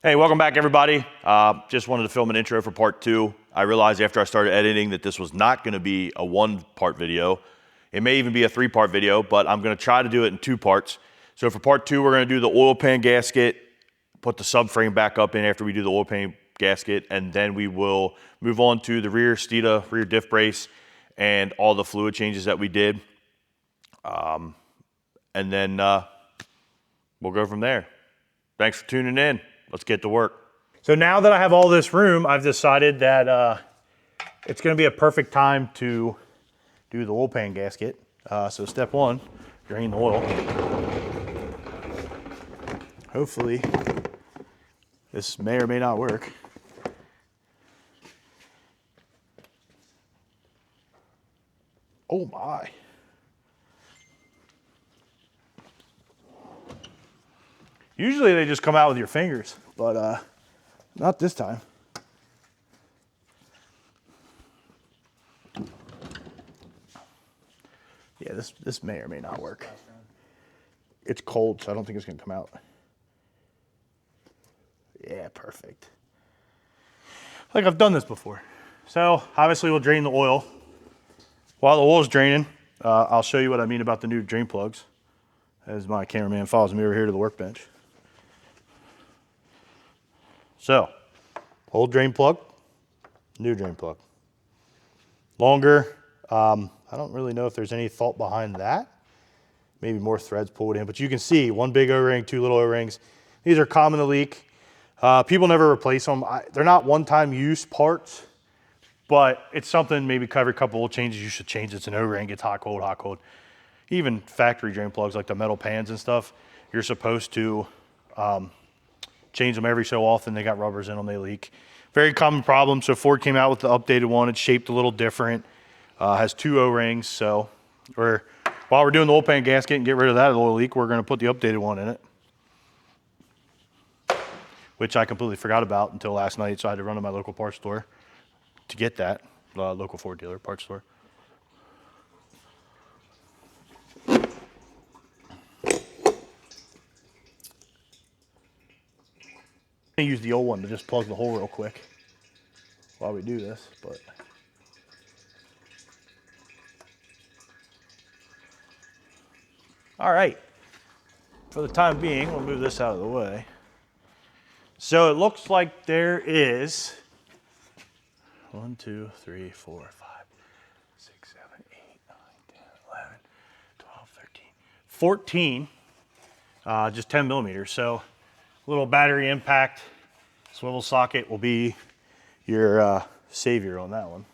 Hey, welcome back everybody. Just wanted to film an intro for part 2. I realized after I started editing that this was not gonna be a 1-part video. It may even be a 3-part video, but I'm gonna try to do it in 2 parts. So for part 2, we're gonna do the oil pan gasket, put the subframe back up in after we do the oil pan gasket, and then we will move on to the rear diff brace, and all the fluid changes that we did. And then we'll go from there. Thanks for tuning in. Let's get to work. So now that I have all this room, I've decided that it's gonna be a perfect time to do the oil pan gasket. So step 1, drain the oil. Hopefully, this may or may not work. Oh my. Usually they just come out with your fingers, but not this time. Yeah, this may or may not work. It's cold, so I don't think it's gonna come out. Yeah, perfect. Like I've done this before. So obviously we'll drain the oil. While the oil is draining, I'll show you what I mean about the new drain plugs, as my cameraman follows me over here to the workbench. So, old drain plug, new drain plug. Longer, I don't really know if there's any thought behind that. Maybe more threads pulled in, but you can see 1 big O-ring, 2 little O-rings. These are common to leak. People never replace them. They're not one-time use parts, but it's something maybe every couple of changes you should change. It's an O-ring, gets hot, cold, hot, cold. Even factory drain plugs like the metal pans and stuff, you're supposed to change them every so often. They got rubbers in them, they leak. Very common problem. So Ford came out with the updated one. It's shaped a little different. Has 2 O-rings. So while we're doing the oil pan gasket and get rid of that oil leak, we're gonna put the updated one in it, which I completely forgot about until last night. So I had to run to my local parts store to get that, local Ford dealer, parts store. I'm gonna use the old one to just plug the hole real quick while we do this, but. All right, for the time being, we'll move this out of the way. So it looks like there is 1, 2, 3, 4, 5, 6, 7, 8, 9, 10, 11, 12, 13, 14, just 10 millimeters. So little battery impact swivel socket will be your savior on that one.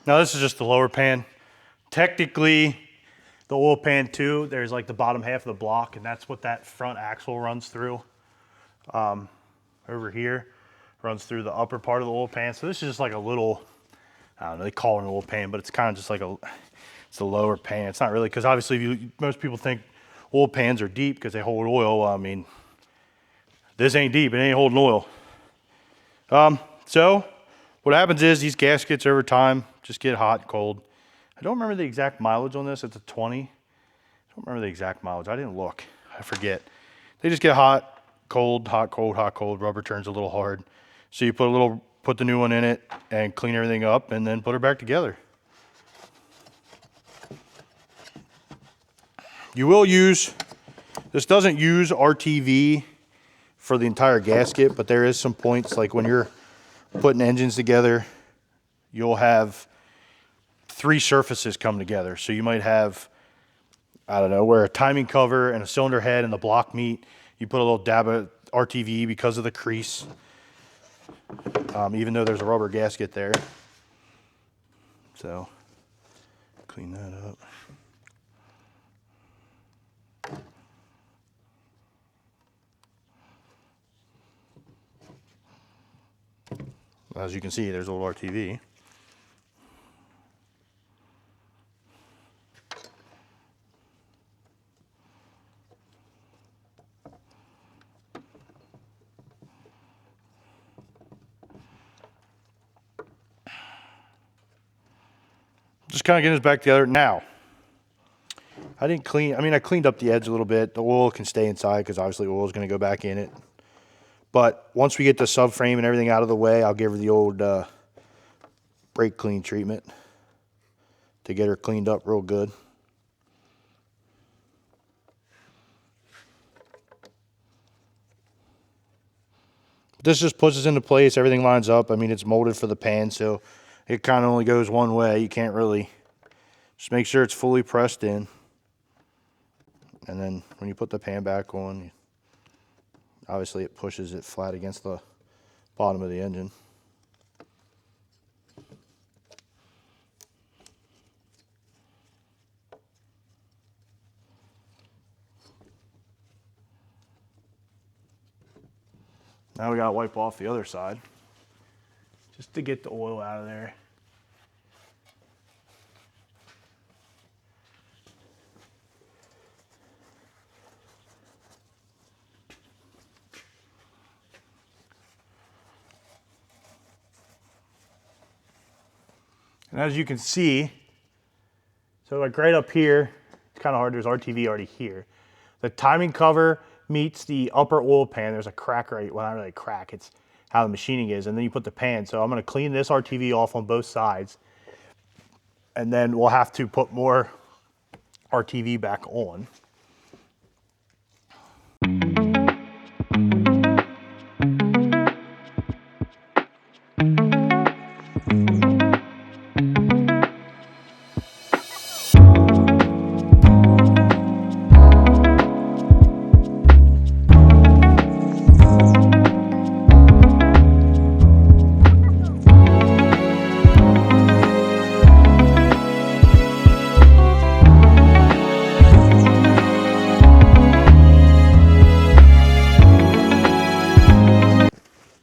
Now this is just the lower pan. Technically, the oil pan too, there's like the bottom half of the block, and that's what that front axle runs through. Over here, runs through the upper part of the oil pan. So this is just like a little, I don't know, they call it an oil pan, but it's kind of just like it's the lower pan. It's not really, because obviously most people think oil pans are deep because they hold oil. I mean, this ain't deep, it ain't holding oil. So what happens is these gaskets over time just get hot and cold. I don't remember the exact mileage on this. It's a 20. I don't remember the exact mileage. I didn't look. I forget. They just get hot, cold, hot, cold, hot, cold. Rubber turns a little hard. So you put the new one in it and clean everything up and then put her back together. You will use This doesn't use RTV for the entire gasket, but there is some points, like when you're putting engines together, you'll have 3 surfaces come together. So you might have, I don't know, where a timing cover and a cylinder head and the block meet. You put a little dab of RTV because of the crease, even though there's a rubber gasket there. So clean that up. As you can see, there's a little RTV. Just kind of getting this back together. Now, I didn't clean, I cleaned up the edge a little bit. The oil can stay inside because obviously oil is going to go back in it. But once we get the subframe and everything out of the way, I'll give her the old brake clean treatment to get her cleaned up real good. This just puts us into place. Everything lines up. I mean, it's molded for the pan, so it kind of only goes one way. You can't really, just make sure it's fully pressed in. And then when you put the pan back on, obviously it pushes it flat against the bottom of the engine. Now we gotta wipe off the other side just to get the oil out of there. And as you can see, so like right up here, it's kind of hard, there's RTV already here. The timing cover meets the upper oil pan. There's a crack right, well, not really a crack, it's how the machining is. And then you put the pan. So I'm gonna clean this RTV off on both sides. And then we'll have to put more RTV back on.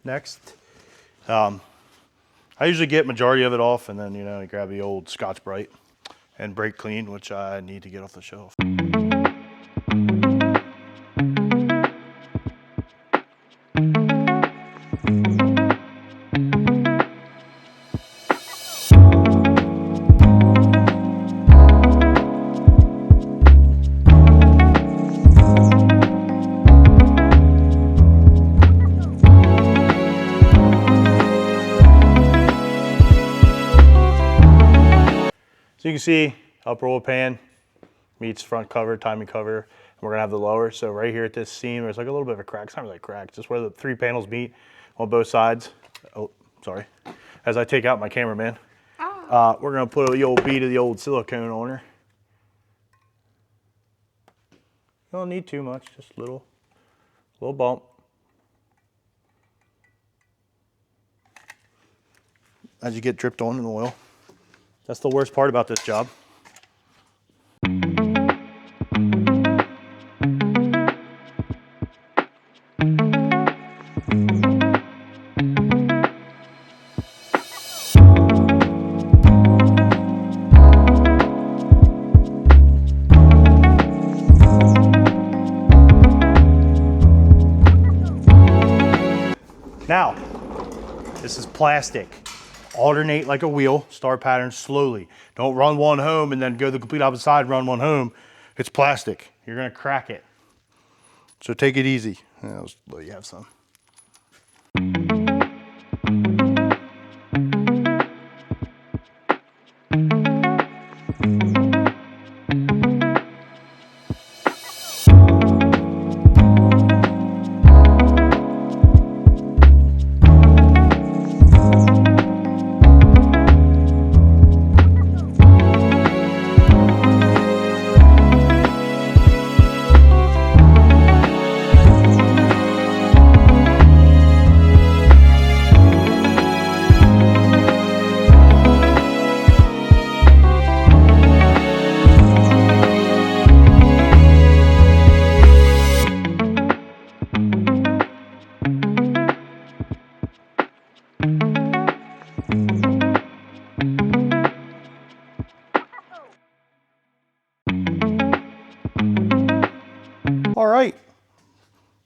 Next, I usually get majority of it off, and then you grab the old Scotch-Brite and brake clean, which I need to get off the shelf. So you can see upper oil pan meets front cover, timing cover, and we're gonna have the lower. So right here at this seam, there's like a little bit of a crack. It's not really a crack, it's just where the 3 panels meet on both sides. Oh, sorry. As I take out my cameraman, we're gonna put the old bead of the old silicone on her. You don't need too much, just a little bump. As you get dripped on in oil. That's the worst part about this job. Now, this is plastic. Alternate like a wheel, start pattern slowly. Don't run one home and then go the complete opposite side, run one home. It's plastic. You're gonna crack it. So take it easy. I'll just let you have some.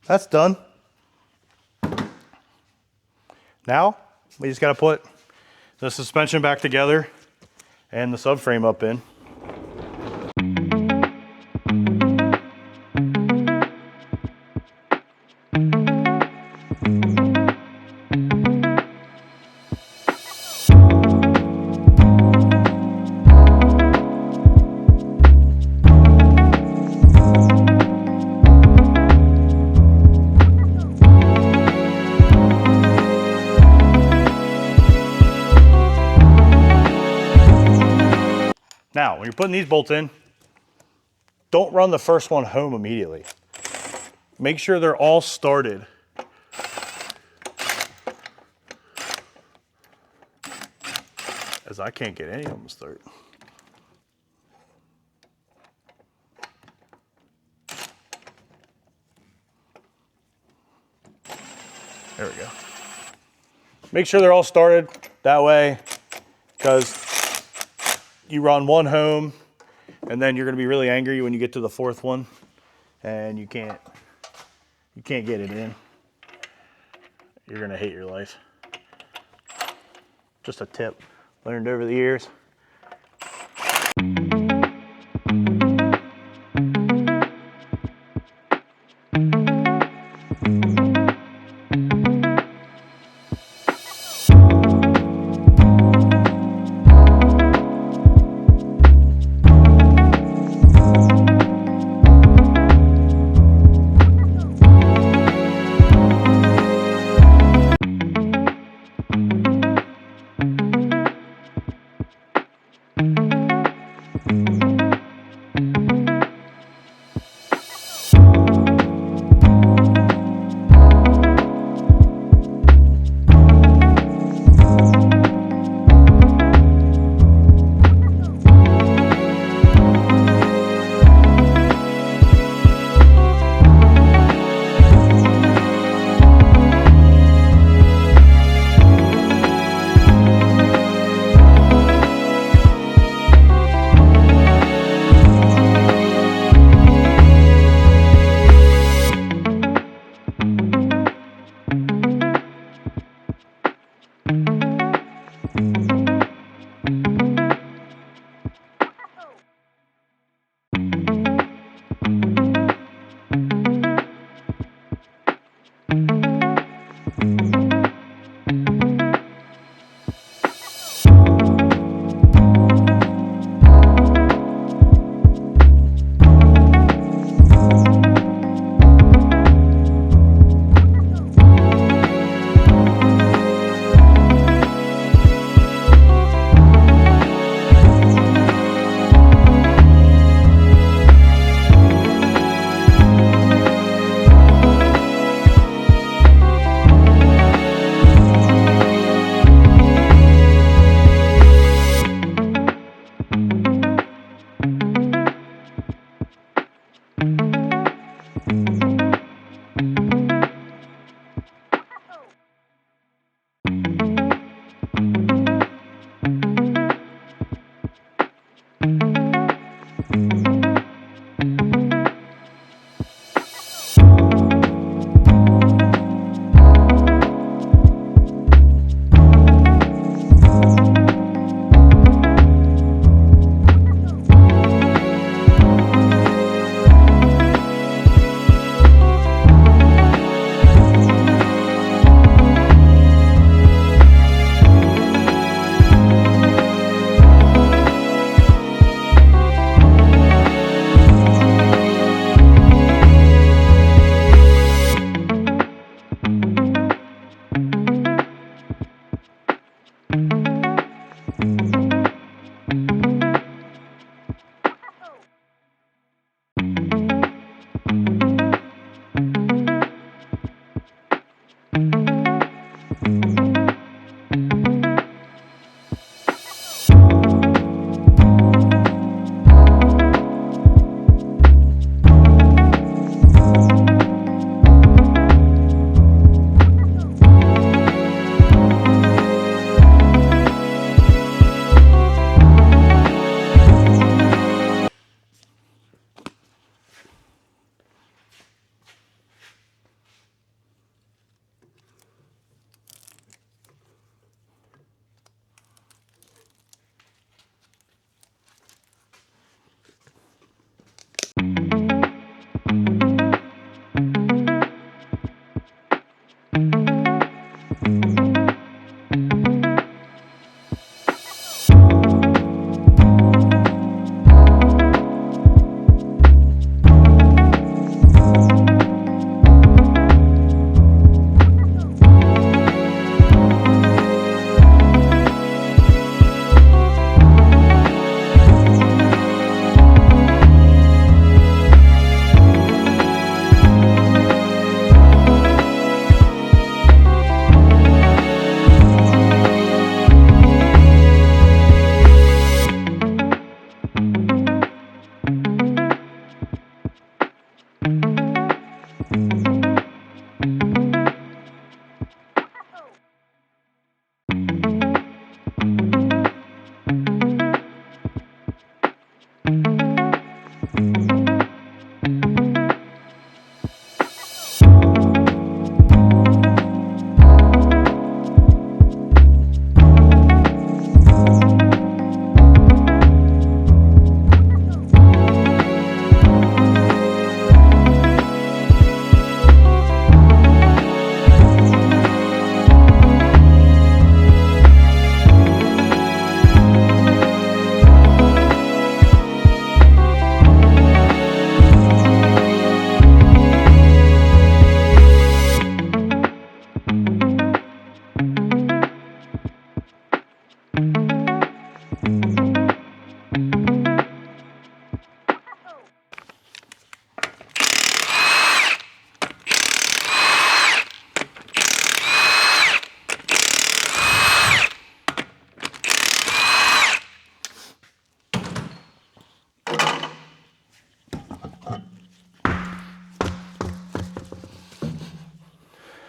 That's done. Now, we just got to put the suspension back together and the subframe up in. Now, when you're putting these bolts in, don't run the first one home immediately. Make sure they're all started. As I can't get any of them to start. There we go. Make sure they're all started that way, because you run one home and then you're going to be really angry when you get to the fourth one and you can't get it in. You're going to hate your life. Just a tip learned over the years.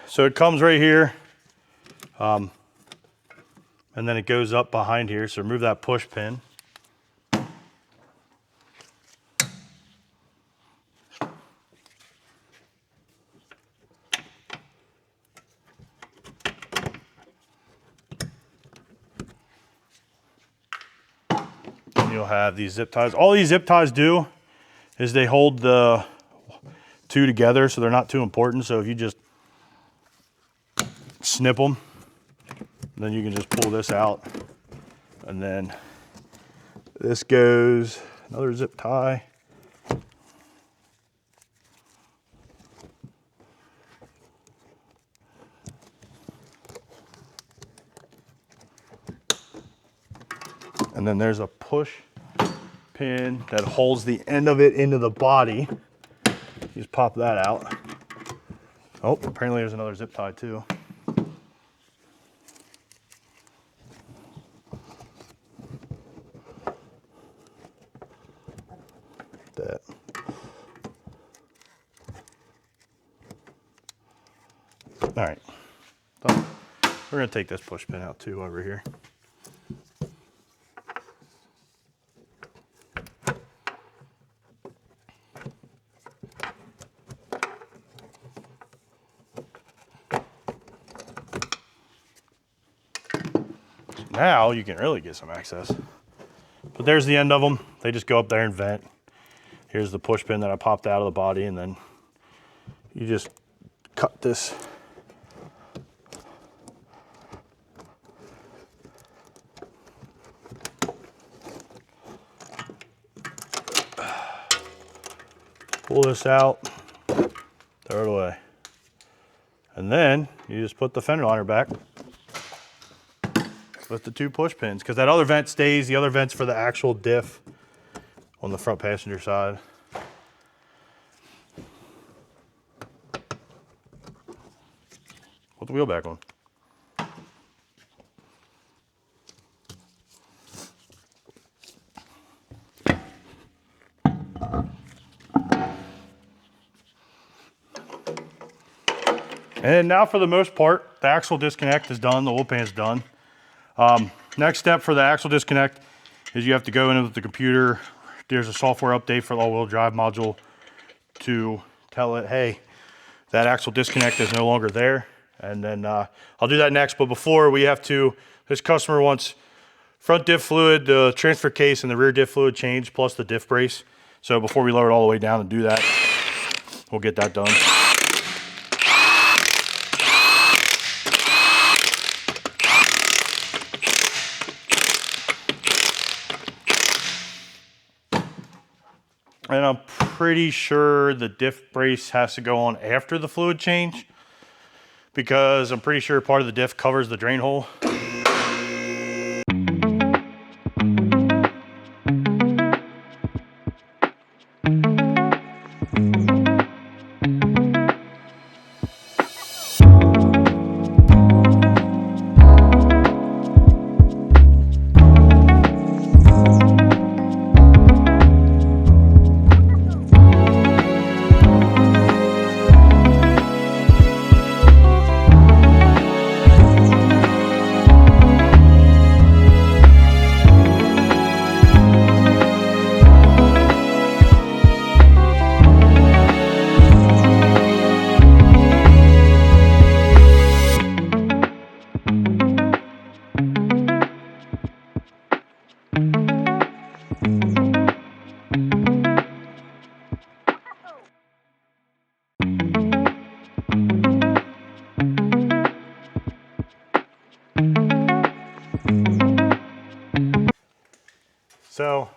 So it comes right here, and then it goes up behind here. So remove that push pin. And you'll have these zip ties. All these zip ties do is they hold the two together, so they're not too important. So if you just snip them, then you can just pull this out, and then this goes, another zip tie. And then there's a push pin that holds the end of it into the body. You just pop that out. Oh, apparently there's another zip tie too. That. All right. So we're gonna take this push pin out too over here. Now you can really get some access. But there's the end of them. They just go up there and vent. Here's the push pin that I popped out of the body, and then you just cut this. Pull this out, throw it away. And then you just put the fender liner back with the two push pins, because that other vent stays. The other vent's for the actual diff on the front passenger side. Put the wheel back on. And now for the most part, the axle disconnect is done, the oil pan is done. Next step for the axle disconnect is you have to go into the computer. There's a software update for the all-wheel drive module to tell it, hey, that axle disconnect is no longer there. And then I'll do that next. But before, we have to, this customer wants front diff fluid, the transfer case, and the rear diff fluid changed, plus the diff brace. So before we lower it all the way down and do that, we'll get that done. And I'm pretty sure the diff brace has to go on after the fluid change, because I'm pretty sure part of the diff covers the drain hole. So,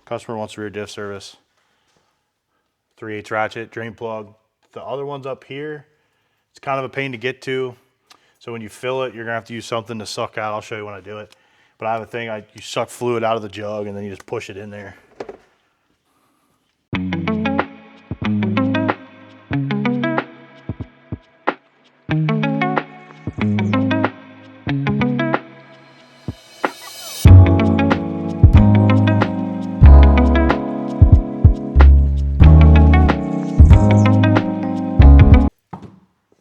customer wants rear diff service, 3/8 ratchet, drain plug. The other one's up here. It's kind of a pain to get to. So when you fill it, you're gonna have to use something to suck out. I'll show you when I do it. But I have a thing, you suck fluid out of the jug and then you just push it in there.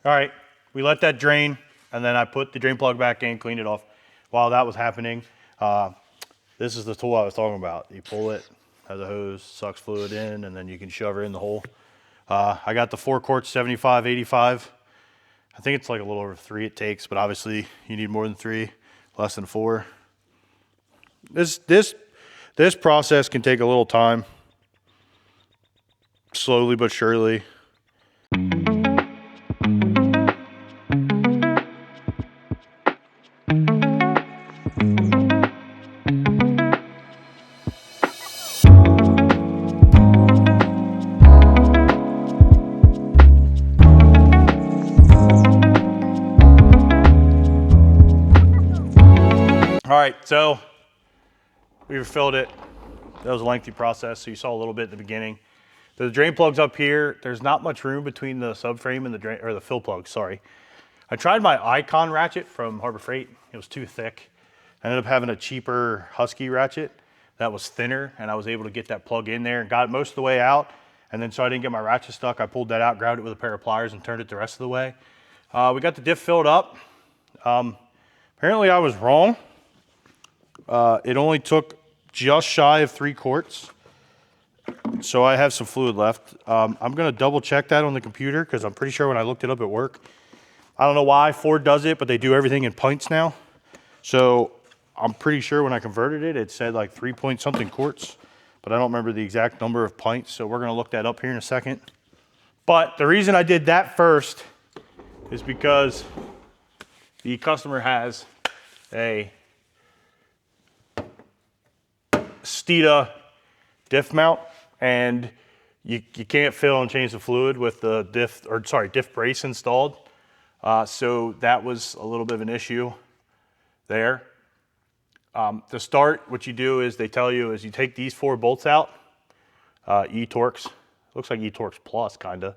All right, we let that drain, and then I put the drain plug back in, cleaned it off. While that was happening, this is the tool I was talking about. You pull it, has a hose, sucks fluid in, and then you can shove it in the hole. I got the 4 quarts, 75, 85. I think it's like a little over 3 it takes, but obviously you need more than 3, less than 4. This process can take a little time, slowly but surely. All right, so we refilled it. That was a lengthy process, so you saw a little bit at the beginning. The drain plug's up here. There's not much room between the subframe and the drain, or the fill plug, sorry. I tried my Icon ratchet from Harbor Freight. It was too thick. I ended up having a cheaper Husky ratchet that was thinner, and I was able to get that plug in there and got it most of the way out. And then so I didn't get my ratchet stuck, I pulled that out, grabbed it with a pair of pliers, and turned it the rest of the way. We got the diff filled up. Apparently I was wrong. It only took just shy of 3 quarts. So I have some fluid left. I'm gonna double check that on the computer because I'm pretty sure when I looked it up at work, I don't know why Ford does it, but they do everything in pints now. So I'm pretty sure when I converted it, it said like 3 point something quarts, but I don't remember the exact number of pints. So we're gonna look that up here in a second. But the reason I did that first is because the customer has a Stita diff mount, and you can't fill and change the fluid with the diff brace installed. So that was a little bit of an issue there. To start, what you do is they tell you is you take these 4 bolts out, E-Torx, looks like E-Torx Plus kinda,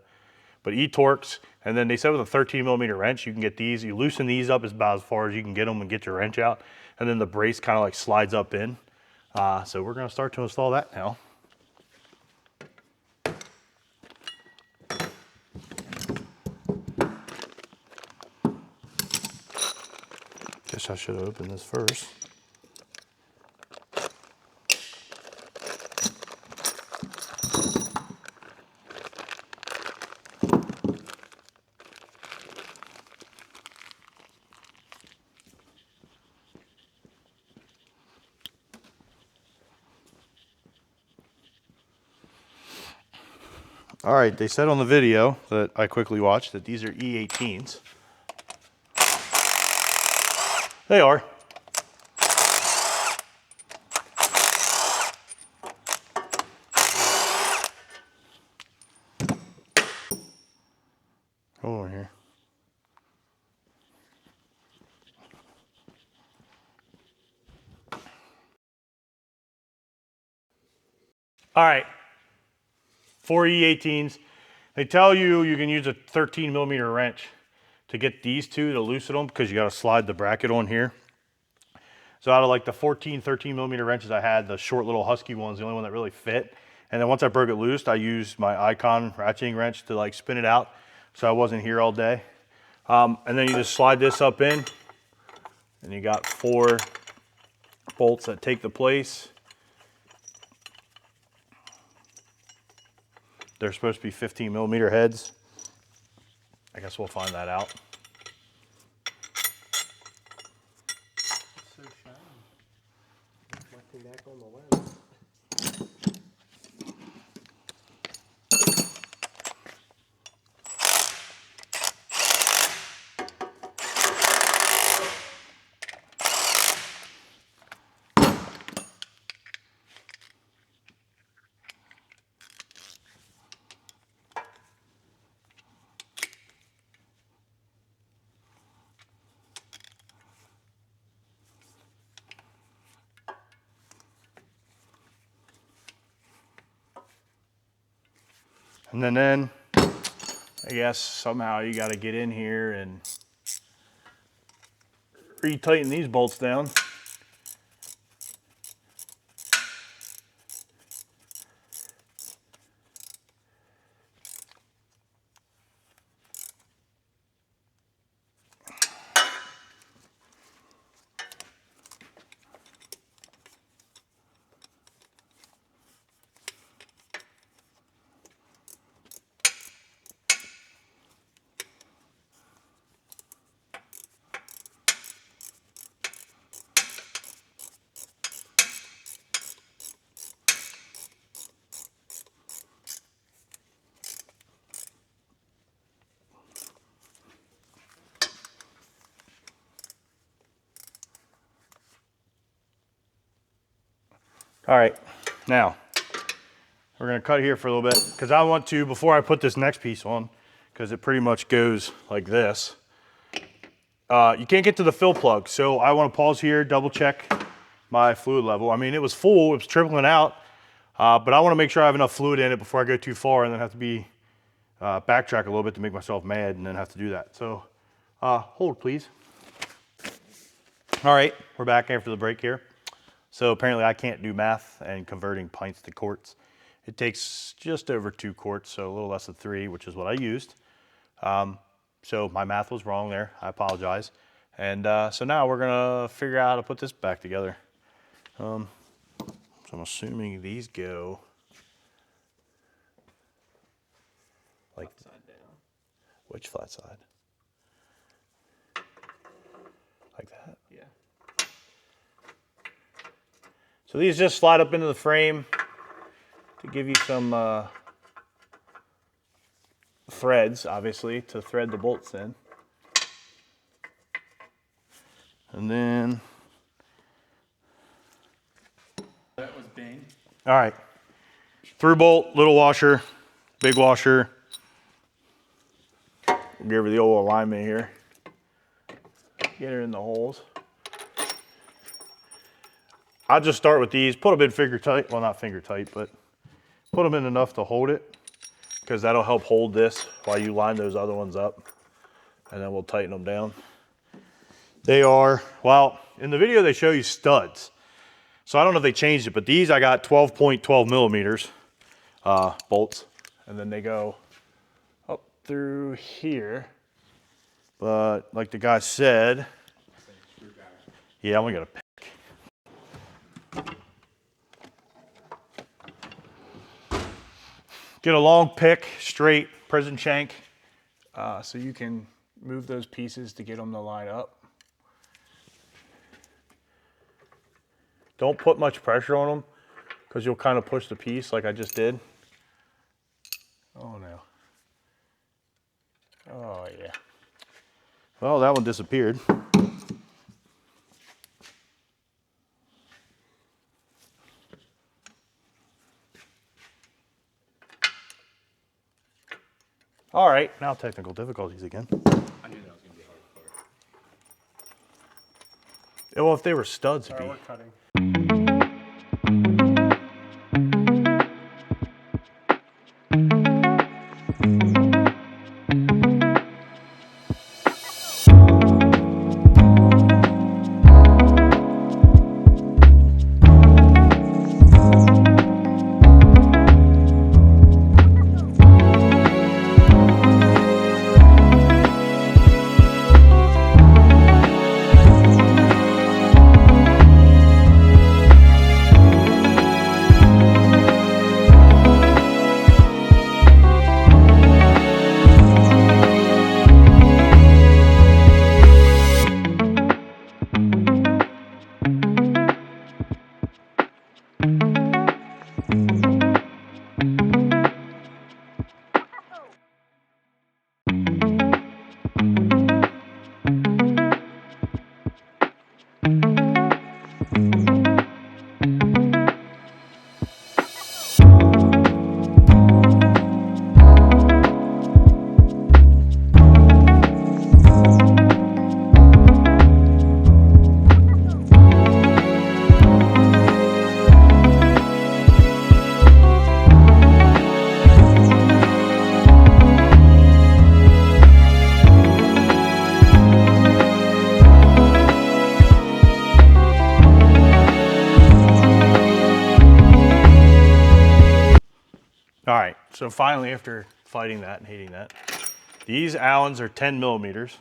but E-Torx, and then they said with a 13mm wrench, you can get these, you loosen these up about as far as you can get them and get your wrench out, and then the brace kind of like slides up in. So we're gonna start to install that now. Guess I should have opened this first. All right, they said on the video that I quickly watched that these are E18s. They are. Hold on here. All right, 4 E18s. They tell you you can use a 13mm wrench to get these two to loosen them because you got to slide the bracket on here. So out of like the 13mm wrenches I had, the short little Husky one's the only one that really fit. And then once I broke it loose, I used my Icon ratcheting wrench to like spin it out so I wasn't here all day. And then you just slide this up in, and you got 4 bolts that take the place. They're supposed to be 15mm heads. I guess we'll find that out. It's so shiny. Reflecting back on the lens. And then I guess somehow you got to get in here and retighten these bolts down. All right, now we're gonna cut here for a little bit because I want to, before I put this next piece on, because it pretty much goes like this. You can't get to the fill plug, so I want to pause here, double check my fluid level. I mean, it was full, it was trickling out, but I want to make sure I have enough fluid in it before I go too far and then have to be backtrack a little bit to make myself mad and then have to do that. So hold please. All right, we're back after the break here. So apparently I can't do math and converting pints to quarts. It takes just over 2 quarts, so a little less than 3, which is what I used. So my math was wrong there, I apologize. And so now we're gonna figure out how to put this back together. So I'm assuming these go like Upside down. which flat side? Like that? Yeah. So these just slide up into the frame to give you some threads, obviously, to thread the bolts in. And then, That was Bing. all right, through bolt, little washer, big washer. We'll give her the old alignment here. Get her in the holes. I'll just start with these, put them in finger tight, well not finger tight, but put them in enough to hold it, because that'll help hold this while you line those other ones up, and then we'll tighten them down. They are, well, in the video they show you studs. So I don't know if they changed it, but these I got 12.12 millimeters bolts, and then they go up through here. But like the guy said, yeah, I'm gonna pick. Get a long pick, straight, prison shank, so you can move those pieces to get them to line up. Don't put much pressure on them because you'll kind of push the piece like I just did. Oh no. Oh yeah. Well, that one disappeared. All right, now technical difficulties again. I knew that was gonna be a hard part. Well, if they were studs, it'd All be. right, we're cutting. All right, so finally, after fighting that and hating that, these Allens are 10 millimeters.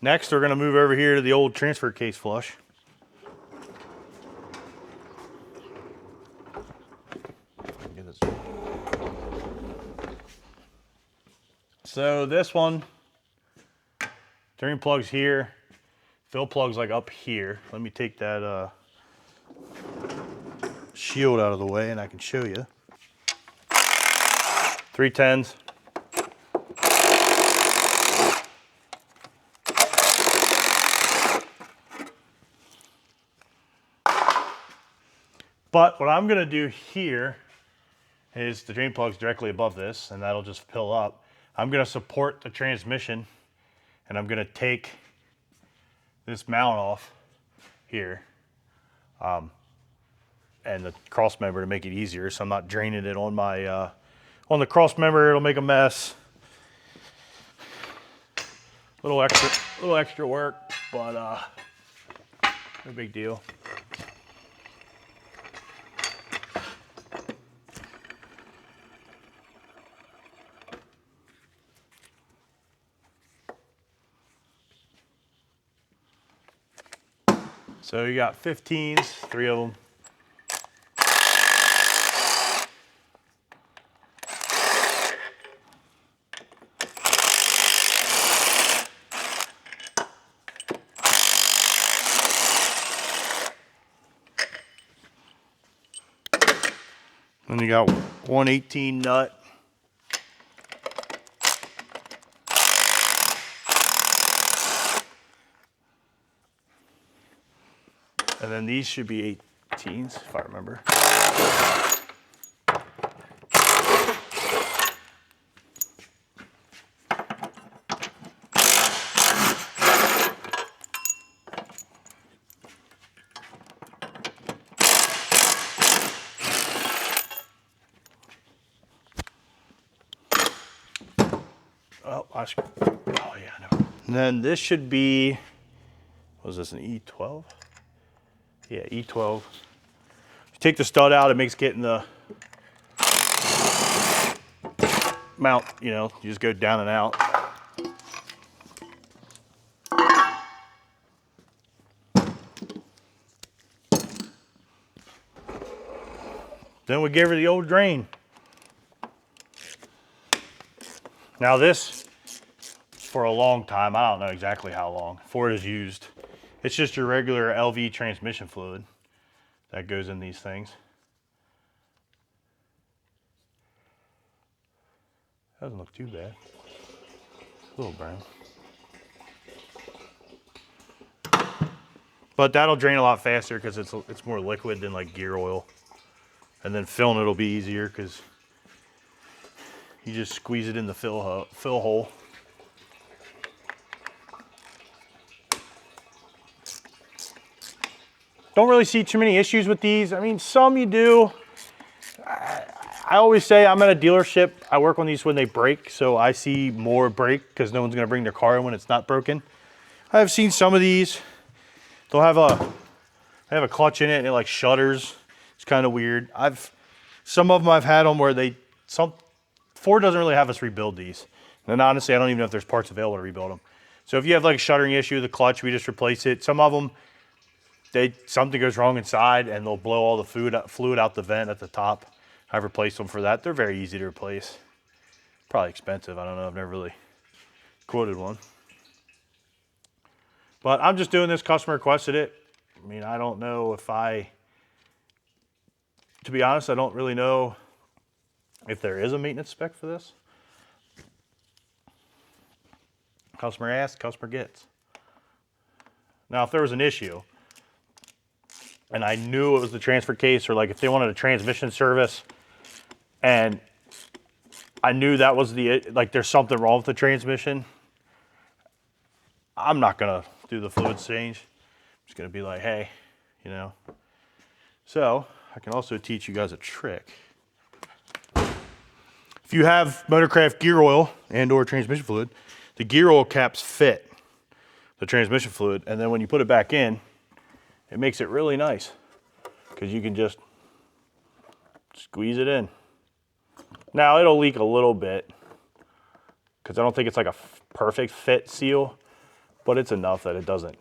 Next, we're gonna move over here to the old transfer case flush. So this one Drain plug's here. Fill plug's like up here. Let me take that shield out of the way and I can show you. 310s. But what I'm gonna do here is the drain plug's directly above this and that'll just fill up. I'm gonna support the transmission and I'm gonna take this mount off here and the cross member to make it easier, so I'm not draining it on my on the cross member. It'll make a mess. Little extra work, but no big deal. So you got 15s, 3 of them. Then you got 118 nut. And then these should be 18s, if I remember. Oh yeah, I know. And then this should be, what is this, an E12? Yeah, E12. You take the stud out, it makes getting the mount, you know, you just go down and out. Then we give her the old drain. Now this, for a long time, I don't know exactly how long, Ford has used. It's just your regular LV transmission fluid that goes in these things. Doesn't look too bad. A little brown. But that'll drain a lot faster because it's more liquid than like gear oil. And then filling it'll be easier because you just squeeze it in the fill hole. Don't really see too many issues with these. I mean, some you do. I always say I'm at a dealership. I work on these when they break, so I see more break because no one's gonna bring their car in when it's not broken. I've seen some of these. They'll have a clutch in it and it like shutters. It's kind of weird. Some of them I've had them where Ford doesn't really have us rebuild these. And honestly, I don't even know if there's parts available to rebuild them. So if you have like a shuttering issue, the clutch, we just replace it. Some of them, something goes wrong inside and they'll blow all the fluid out the vent at the top. I've replaced them for that. They're very easy to replace. Probably expensive. I don't know. I've never really quoted one. But I'm just doing this. Customer requested it. I mean, I don't know if to be honest, I don't really know if there is a maintenance spec for this. Customer asks, customer gets. Now, if there was an issue and I knew it was the transfer case, or like if they wanted a transmission service and I knew that was like there's something wrong with the transmission, I'm not gonna do the fluid change. I'm just gonna be like, hey, you know. So I can also teach you guys a trick. If you have Motorcraft gear oil and or transmission fluid, the gear oil caps fit the transmission fluid, and then when you put it back in, it makes it really nice because you can just squeeze it in. Now it'll leak a little bit because I don't think it's like a perfect fit seal, but it's enough that it doesn't.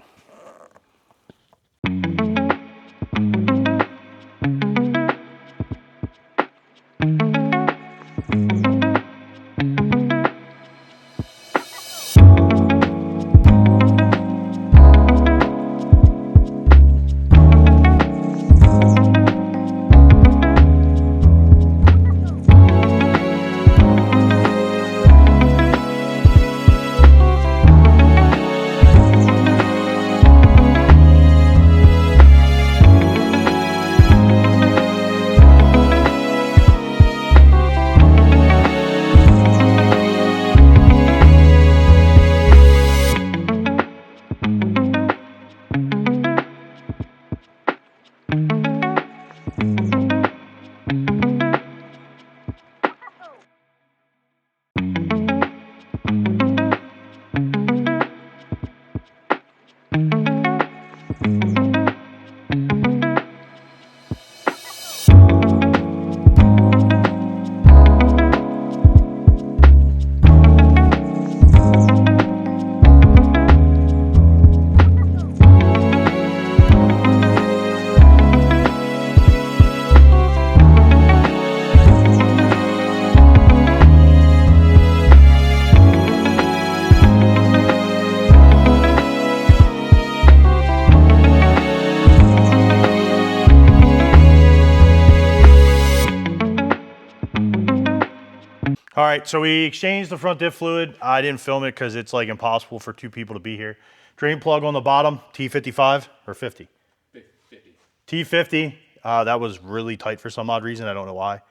All right, so we exchanged the front diff fluid. I didn't film it because it's like impossible for two people to be here. Drain plug on the bottom, T55 or 50? 50. T50, that was really tight for some odd reason. I don't know why.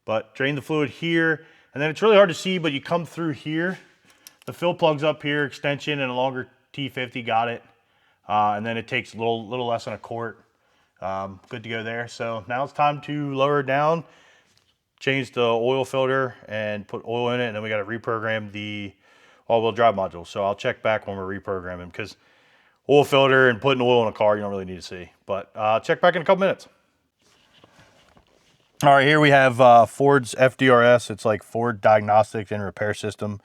But drain the fluid here, and then it's really hard to see, but you come through here. The fill plug's up here, extension, and a longer T50, got it. And then it takes a little less than a quart. Good to go there. So now it's time to lower it down, change the oil filter and put oil in it, and then we got to reprogram the all-wheel drive module. So I'll check back when we're reprogramming, because oil filter and putting oil in a car, you don't really need to see. But check back in a couple minutes. All right, here we have Ford's FDRS. It's like Ford Diagnostic and Repair System.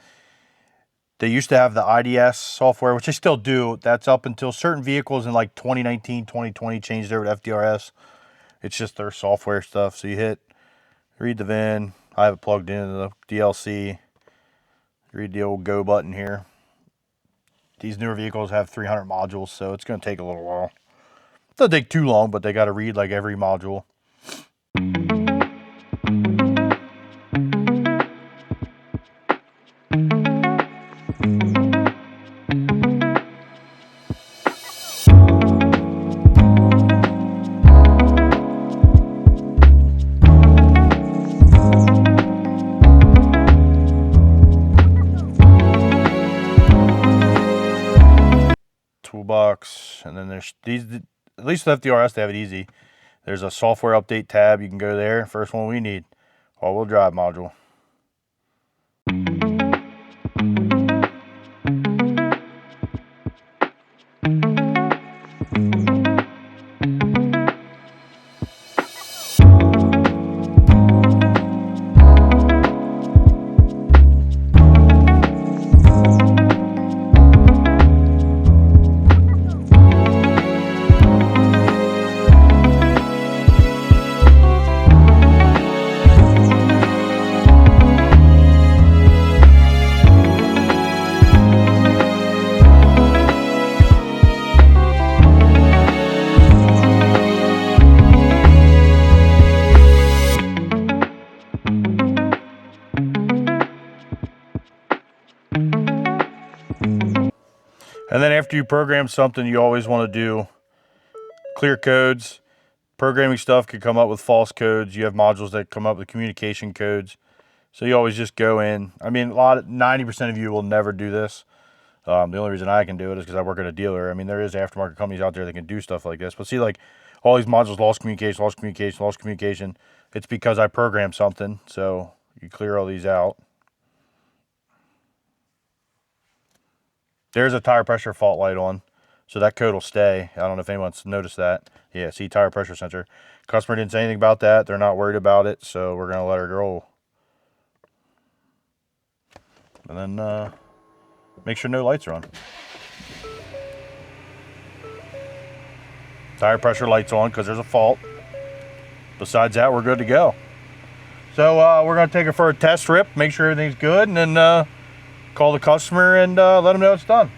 They used to have the IDS software, which they still do. That's up until certain vehicles in like 2019, 2020 changed over to FDRS. It's just their software stuff. So you hit read the VIN. I have it plugged into the DLC. Read the old go button here. These newer vehicles have 300 modules, so it's going to take a little while. It doesn't take too long, but they got to read like every module. Toolbox, and then there's these, at least with FDRS they have it easy. There's a software update tab, you can go there. First one we need, all-wheel drive module. And then after you program something, you always want to do clear codes. Programming stuff could come up with false codes. You have modules that come up with communication codes. So you always just go in. I mean, 90% of you will never do this. The only reason I can do it is because I work at a dealer. I mean, there is aftermarket companies out there that can do stuff like this. But see, like, all these modules, lost communication, lost communication, lost communication. It's because I programmed something. So you clear all these out. There's a tire pressure fault light on, so that code will stay. I don't know if anyone's noticed that. Yeah, see, tire pressure sensor. Customer didn't say anything about that. They're not worried about it, so we're going to let her roll. And then make sure no lights are on. Tire pressure light's on because there's a fault. Besides that, we're good to go. So we're going to take her for a test rip, make sure everything's good, and then call the customer and let them know it's done.